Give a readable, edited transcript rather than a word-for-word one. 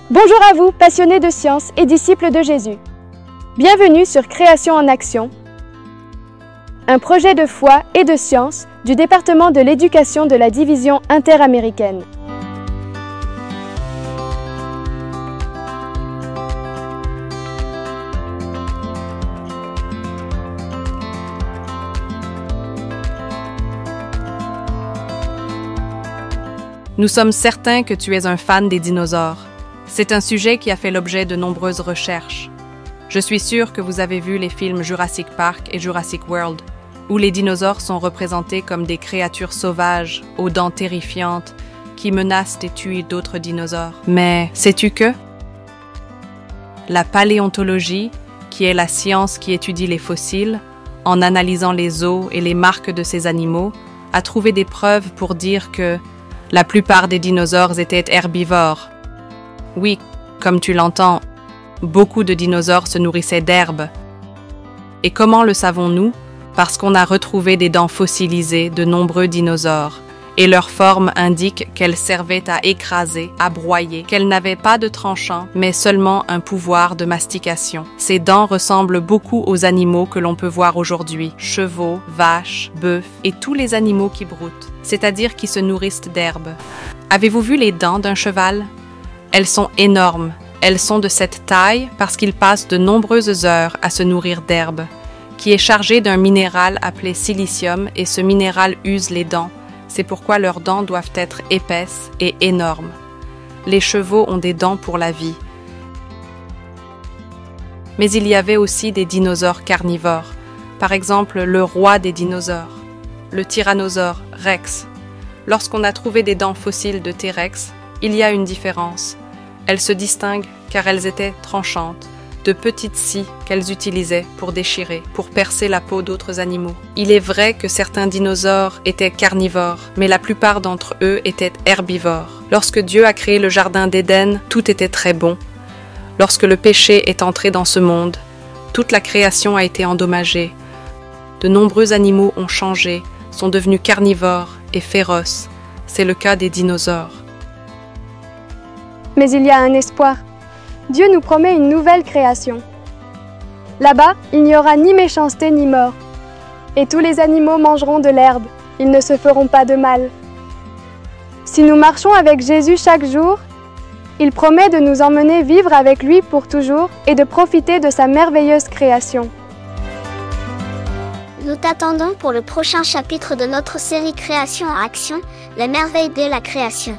Bonjour à vous, passionnés de science et disciples de Jésus. Bienvenue sur Création en Action, un projet de foi et de science du département de l'éducation de la division interaméricaine. Nous sommes certains que tu es un fan des dinosaures. C'est un sujet qui a fait l'objet de nombreuses recherches. Je suis sûre que vous avez vu les films Jurassic Park et Jurassic World, où les dinosaures sont représentés comme des créatures sauvages, aux dents terrifiantes, qui menacent et tuent d'autres dinosaures. Mais sais-tu que la paléontologie, qui est la science qui étudie les fossiles, en analysant les os et les marques de ces animaux, a trouvé des preuves pour dire que la plupart des dinosaures étaient herbivores. Oui, comme tu l'entends, beaucoup de dinosaures se nourrissaient d'herbes. Et comment le savons-nous? Parce qu'on a retrouvé des dents fossilisées de nombreux dinosaures, et leur forme indique qu'elles servaient à écraser, à broyer, qu'elles n'avaient pas de tranchant, mais seulement un pouvoir de mastication. Ces dents ressemblent beaucoup aux animaux que l'on peut voir aujourd'hui, chevaux, vaches, bœufs et tous les animaux qui broutent, c'est-à-dire qui se nourrissent d'herbes. Avez-vous vu les dents d'un cheval? Elles sont énormes. Elles sont de cette taille parce qu'ils passent de nombreuses heures à se nourrir d'herbes, qui est chargé d'un minéral appelé silicium, et ce minéral use les dents. C'est pourquoi leurs dents doivent être épaisses et énormes. Les chevaux ont des dents pour la vie. Mais il y avait aussi des dinosaures carnivores. Par exemple, le roi des dinosaures, le tyrannosaure Rex. Lorsqu'on a trouvé des dents fossiles de T-Rex, il y a une différence. Elles se distinguent car elles étaient tranchantes, de petites scies qu'elles utilisaient pour déchirer, pour percer la peau d'autres animaux. Il est vrai que certains dinosaures étaient carnivores, mais la plupart d'entre eux étaient herbivores. Lorsque Dieu a créé le jardin d'Éden, tout était très bon. Lorsque le péché est entré dans ce monde, toute la création a été endommagée. De nombreux animaux ont changé, sont devenus carnivores et féroces. C'est le cas des dinosaures. Mais il y a un espoir. Dieu nous promet une nouvelle création. Là-bas, il n'y aura ni méchanceté ni mort. Et tous les animaux mangeront de l'herbe, ils ne se feront pas de mal. Si nous marchons avec Jésus chaque jour, il promet de nous emmener vivre avec lui pour toujours et de profiter de sa merveilleuse création. Nous t'attendons pour le prochain chapitre de notre série Création en Action, les merveilles de la création.